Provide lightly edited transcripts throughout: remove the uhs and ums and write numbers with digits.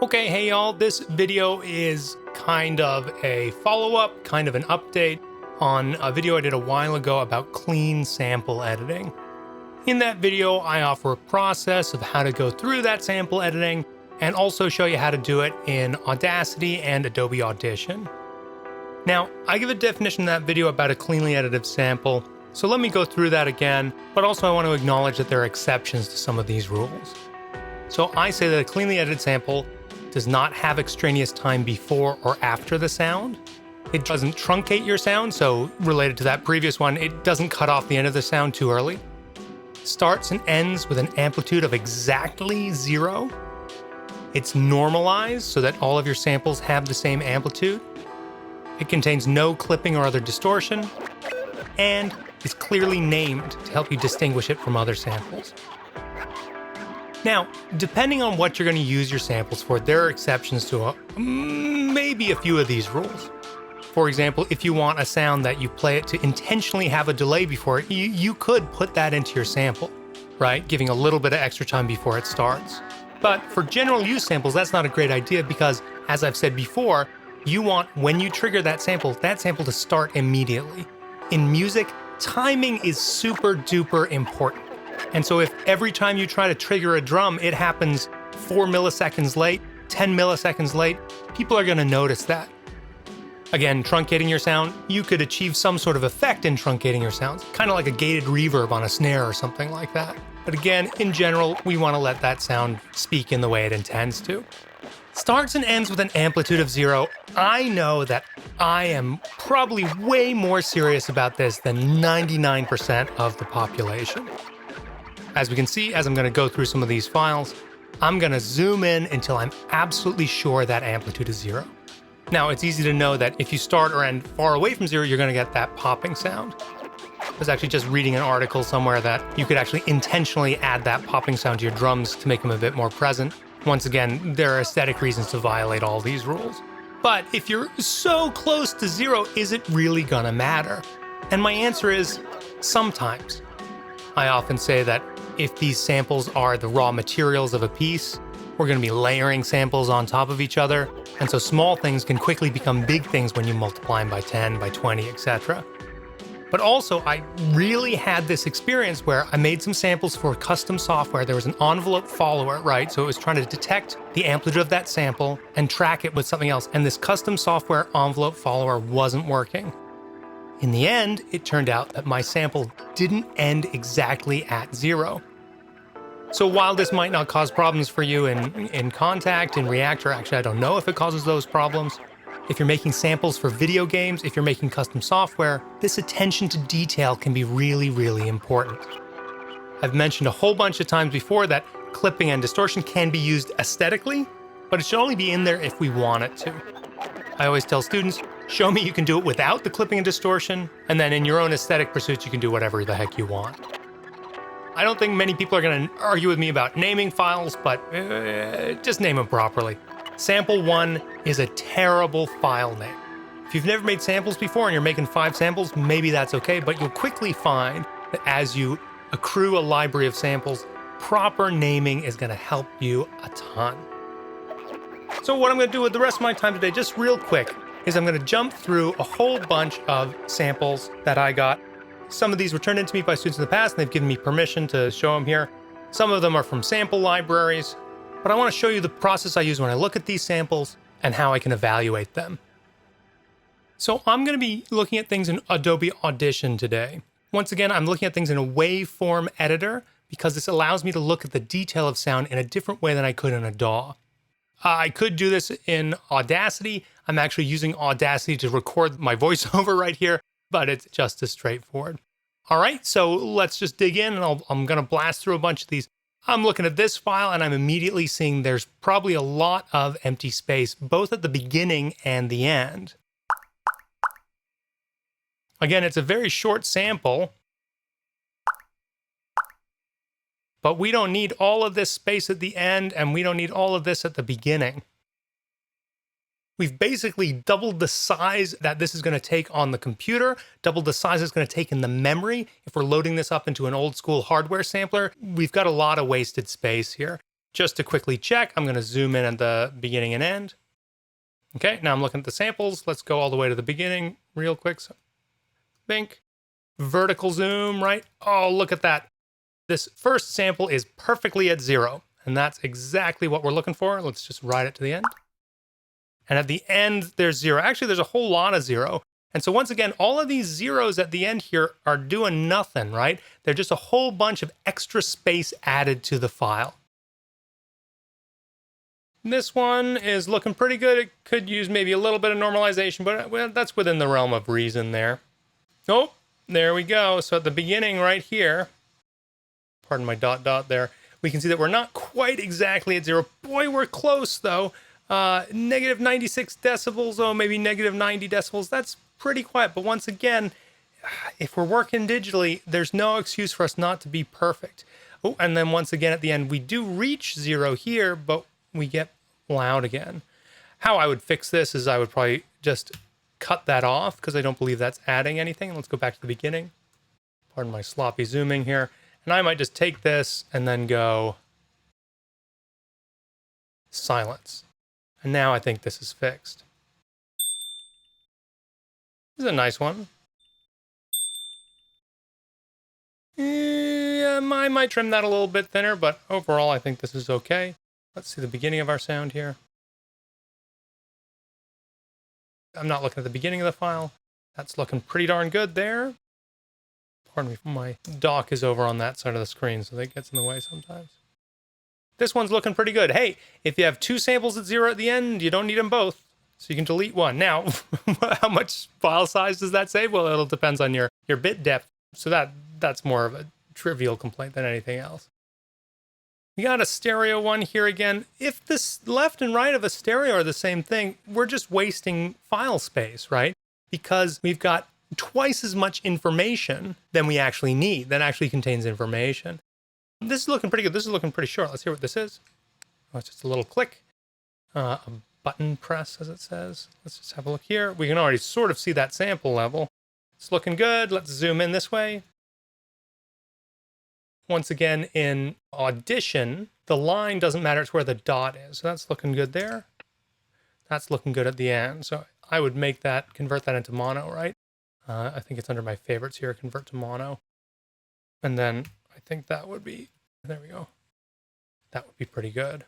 Okay, hey y'all, this video is kind of a follow-up, kind of an update on a video I did a while ago about clean sample editing. In that video, I offer a process of how to go through that sample editing and also show you how to do it in Audacity and Adobe Audition. Now, I give a definition in that video about a cleanly edited sample, so let me go through that again, but also I want to acknowledge that there are exceptions to some of these rules. So I say that a cleanly edited sample does not have extraneous time before or after the sound. It doesn't truncate your sound, so related to that previous one, it doesn't cut off the end of the sound too early. Starts and ends with an amplitude of exactly 0. It's normalized so that all of your samples have the same amplitude. It contains no clipping or other distortion, and is clearly named to help you distinguish it from other samples. Now, depending on what you're going to use your samples for, there are exceptions to maybe a few of these rules. For example, if you want a sound that you play it to intentionally have a delay before it, you could put that into your sample, right? Giving a little bit of extra time before it starts. But for general use samples, that's not a great idea because, as I've said before, you want, when you trigger that sample to start immediately. In music, timing is super duper important. And so if every time you try to trigger a drum, it happens 4 milliseconds late, 10 milliseconds late, people are going to notice that. Again, truncating your sound, you could achieve some sort of effect in truncating your sounds, kind of like a gated reverb on a snare or something like that. But again, in general, we want to let that sound speak in the way it intends to. Starts and ends with an amplitude of 0. I know that I am probably way more serious about this than 99% of the population. As we can see, as I'm going to go through some of these files, I'm going to zoom in until I'm absolutely sure that amplitude is 0. Now, it's easy to know that if you start or end far away from 0, you're going to get that popping sound. I was actually just reading an article somewhere that you could actually intentionally add that popping sound to your drums to make them a bit more present. Once again, there are aesthetic reasons to violate all these rules. But if you're so close to 0, is it really going to matter? And my answer is sometimes. I often say that if these samples are the raw materials of a piece, we're going to be layering samples on top of each other, and so small things can quickly become big things when you multiply them by 10, by 20, etc. But also, I really had this experience where I made some samples for custom software. There was an envelope follower, right? So it was trying to detect the amplitude of that sample and track it with something else, and this custom software envelope follower wasn't working. In the end, it turned out that my sample didn't end exactly at 0. So while this might not cause problems for you in Contact, in Reactor, actually I don't know if it causes those problems. If you're making samples for video games, if you're making custom software, this attention to detail can be really, really important. I've mentioned a whole bunch of times before that clipping and distortion can be used aesthetically, but it should only be in there if we want it to. I always tell students, show me you can do it without the clipping and distortion, and then in your own aesthetic pursuits, you can do whatever the heck you want. I don't think many people are going to argue with me about naming files, but just name them properly. Sample 1 is a terrible file name. If you've never made samples before and you're making 5 samples, maybe that's okay, but you'll quickly find that as you accrue a library of samples, proper naming is going to help you a ton. So what I'm going to do with the rest of my time today, just real quick, is I'm going to jump through a whole bunch of samples that I got. Some of these were turned into me by students in the past, and they've given me permission to show them here. Some of them are from sample libraries, but I want to show you the process I use when I look at these samples and how I can evaluate them. So I'm going to be looking at things in Adobe Audition today. Once again, I'm looking at things in a waveform editor because this allows me to look at the detail of sound in a different way than I could in a DAW. I could do this in Audacity. I'm actually using Audacity to record my voiceover right here, but it's just as straightforward. All right, so let's just dig in, and I'm going to blast through a bunch of these. I'm looking at this file, and I'm immediately seeing there's probably a lot of empty space, both at the beginning and the end. Again, it's a very short sample, but we don't need all of this space at the end, and we don't need all of this at the beginning. We've basically doubled the size that this is going to take on the computer, doubled the size it's going to take in the memory. If we're loading this up into an old school hardware sampler, we've got a lot of wasted space here. Just to quickly check, I'm going to zoom in at the beginning and end. Okay, now I'm looking at the samples. Let's go all the way to the beginning real quick. So, think. Vertical zoom, right? Oh, look at that. This first sample is perfectly at 0. And that's exactly what we're looking for. Let's just ride it to the end. And at the end, there's 0. Actually, there's a whole lot of 0. And so once again, all of these zeros at the end here are doing nothing, right? They're just a whole bunch of extra space added to the file. This one is looking pretty good. It could use maybe a little bit of normalization, but well, that's within the realm of reason there. Oh, there we go. So at the beginning right here, pardon my dot there, we can see that we're not quite exactly at 0. Boy, we're close though. Negative 96 decibels, oh, maybe negative 90 decibels. That's pretty quiet. But once again, if we're working digitally, there's no excuse for us not to be perfect. Oh, and then once again at the end, we do reach 0 here, but we get loud again. How I would fix this is I would probably just cut that off because I don't believe that's adding anything. Let's go back to the beginning. Pardon my sloppy zooming here. And I might just take this and then go silence. And now I think this is fixed. This is a nice one. Yeah, I might trim that a little bit thinner, but overall I think this is okay. Let's see the beginning of our sound here. I'm not looking at the beginning of the file. That's looking pretty darn good there. Pardon me, my dock is over on that side of the screen, so that gets in the way sometimes. This one's looking pretty good. Hey, if you have 2 samples at 0 at the end, you don't need them both. So you can delete one. Now, how much file size does that save? Well, it'll depend on your bit depth. So that's more of a trivial complaint than anything else. We got a stereo one here again. If this left and right of a stereo are the same thing, we're just wasting file space, right? Because we've got twice as much information than we actually need, that actually contains information. This is looking pretty good. This is looking pretty short. Let's hear what this is. Oh, it's just a little click. A button press, as it says. Let's just have a look here. We can already sort of see that sample level. It's looking good. Let's zoom in this way. Once again, in Audition, the line doesn't matter. It's where the dot is. So that's looking good there. That's looking good at the end. So I would make that, convert that into mono, right? I think it's under my favorites here, convert to mono. And then I think that would be, there we go. That would be pretty good.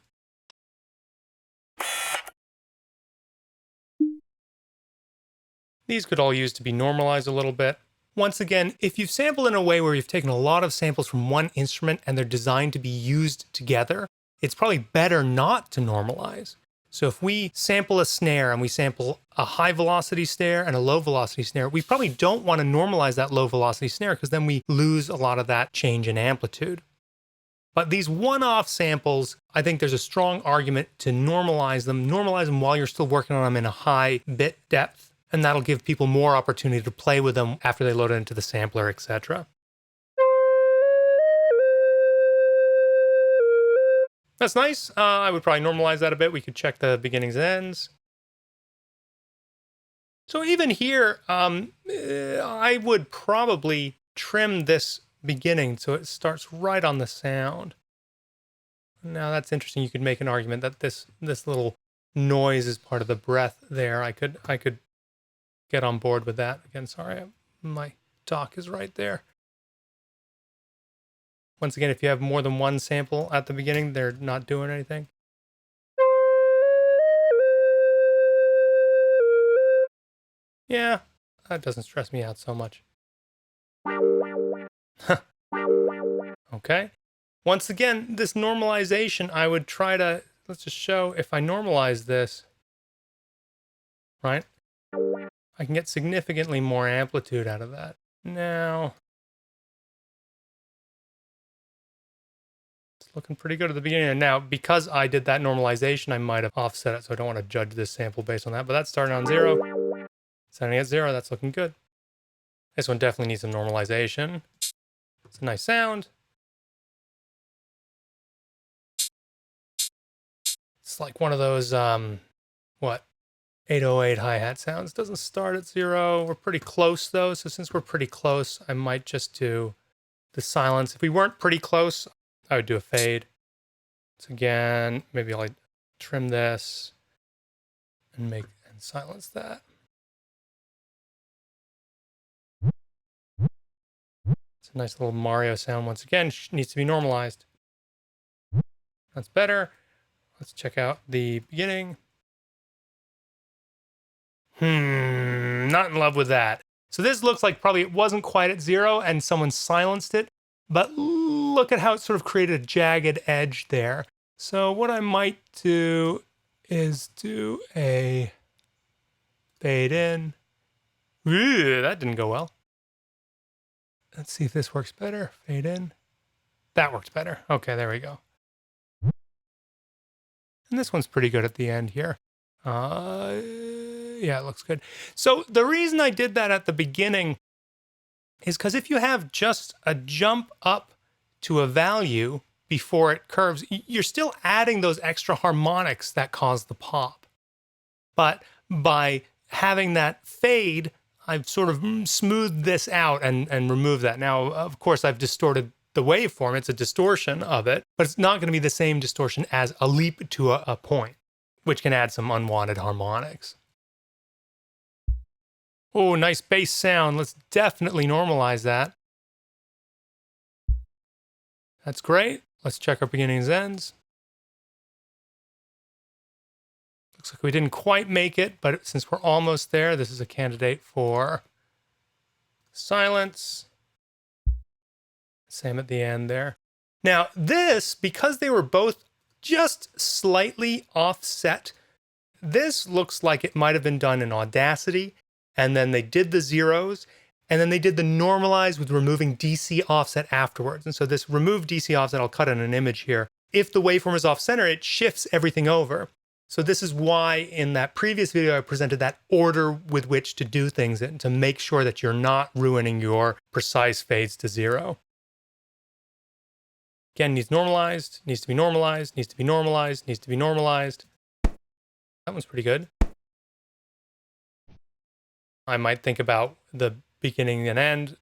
These could all use to be normalized a little bit. Once again, if you've sampled in a way where you've taken a lot of samples from one instrument and they're designed to be used together, it's probably better not to normalize. So if we sample a snare and we sample a high velocity snare and a low velocity snare, we probably don't want to normalize that low velocity snare because then we lose a lot of that change in amplitude. But these one-off samples, I think there's a strong argument to normalize them while you're still working on them in a high bit depth. And that'll give people more opportunity to play with them after they load it into the sampler, etc. That's nice. I would probably normalize that a bit. We could check the beginnings and ends. So even here, I would probably trim this beginning so it starts right on the sound. Now that's interesting. You could make an argument that this little noise is part of the breath there. I could get on board with that. Again, sorry, my dock is right there. Once again, if you have more than one sample at the beginning, they're not doing anything. Yeah, that doesn't stress me out so much. Okay. Once again, this normalization, I would try to, let's just show if I normalize this, right? I can get significantly more amplitude out of that. Now, it's looking pretty good at the beginning. And now, because I did that normalization, I might have offset it, so I don't want to judge this sample based on that. But that's starting on 0. Starting at 0, that's looking good. This one definitely needs some normalization. It's a nice sound. It's like one of those, 808 hi-hat sounds. Doesn't start at 0. We're pretty close though. So since we're pretty close, I might just do the silence. If we weren't pretty close, I would do a fade. So again, maybe I'll trim this and silence that. It's a nice little Mario sound once again. Needs to be normalized. That's better. Let's check out the beginning. Not in love with that. So this looks like probably it wasn't quite at 0 and someone silenced it, but look at how it sort of created a jagged edge there. So what I might do is do a fade in. Ooh, that didn't go well. Let's see if this works better. Fade in. That works better. Okay, there we go. And this one's pretty good at the end here. Yeah, it looks good. So the reason I did that at the beginning is because if you have just a jump up to a value before it curves, you're still adding those extra harmonics that cause the pop. But by having that fade, I've sort of smoothed this out and removed that. Now, of course, I've distorted the waveform. It's a distortion of it, but it's not going to be the same distortion as a leap to a point, which can add some unwanted harmonics. Oh, nice bass sound. Let's definitely normalize that. That's great. Let's check our beginnings and ends. Looks like we didn't quite make it, but since we're almost there, this is a candidate for silence. Same at the end there. Now this, because they were both just slightly offset, this looks like it might have been done in Audacity, and then they did the zeros, and then they did the normalize with removing DC offset afterwards. And so this remove DC offset, I'll cut in an image here. If the waveform is off center, it shifts everything over. So this is why in that previous video, I presented that order with which to do things and to make sure that you're not ruining your precise fades to 0. Again, needs normalized, needs to be normalized, needs to be normalized, needs to be normalized. That one's pretty good. I might think about the beginning and end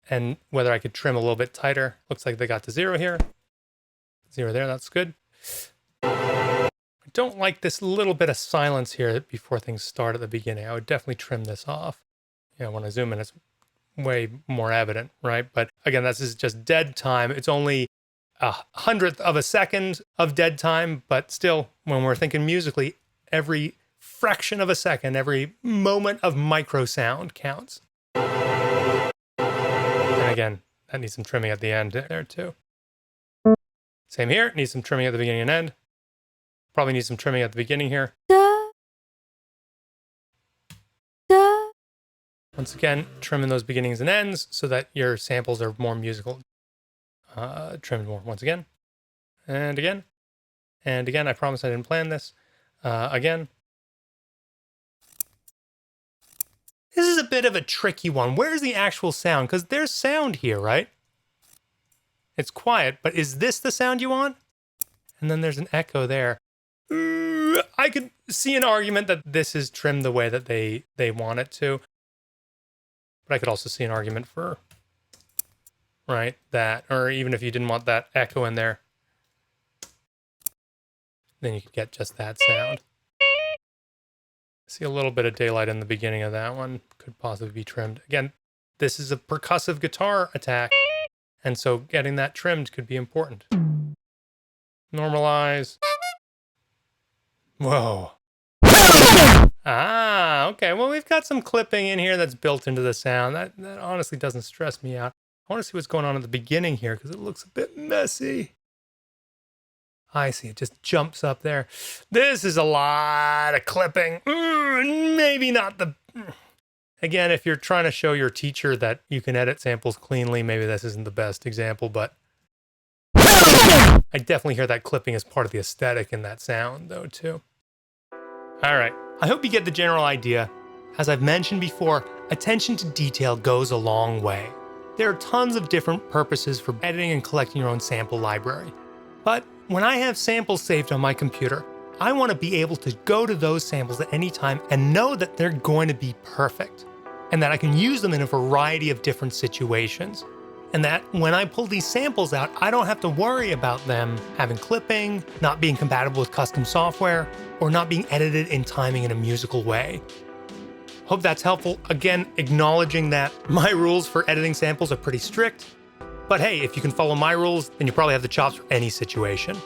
and whether I could trim a little bit tighter. Looks like they got to 0 here. 0 there, that's good. I don't like this little bit of silence here before things start at the beginning. I would definitely trim this off. You know, when I zoom in, it's way more evident, right? But again, this is just dead time. It's only 1/100th of a second of dead time, but still, when we're thinking musically, every fraction of a second, every moment of micro sound counts. And again, that needs some trimming at the end there too. Same here, needs some trimming at the beginning and end. Probably needs some trimming at the beginning here. Once again, trimming those beginnings and ends so that your samples are more musical. Trimmed more once again. And again. And again, I promise I didn't plan this. Again. This is a bit of a tricky one. Where's the actual sound? Because there's sound here, right? It's quiet, but is this the sound you want? And then there's an echo there. I could see an argument that this is trimmed the way that they want it to. But I could also see an argument for, right, that. Or even if you didn't want that echo in there, then you could get just that sound. See a little bit of daylight in the beginning of that one. Could possibly be trimmed. Again, this is a percussive guitar attack. And so getting that trimmed could be important. Normalize. Whoa. Ah, okay. Well, we've got some clipping in here that's built into the sound. That honestly doesn't stress me out. I want to see what's going on at the beginning here because it looks a bit messy. I see. It just jumps up there. This is a lot of clipping. Maybe not the... Again, if you're trying to show your teacher that you can edit samples cleanly, maybe this isn't the best example, but I definitely hear that clipping as part of the aesthetic in that sound, though, too. All right. I hope you get the general idea. As I've mentioned before, attention to detail goes a long way. There are tons of different purposes for editing and collecting your own sample library. But when I have samples saved on my computer, I want to be able to go to those samples at any time and know that they're going to be perfect, and that I can use them in a variety of different situations. and that when I pull these samples out, I don't have to worry about them having clipping, not being compatible with custom software, or not being edited in timing in a musical way. Hope that's helpful. Again, acknowledging that my rules for editing samples are pretty strict, but hey, if you can follow my rules, then you probably have the chops for any situation.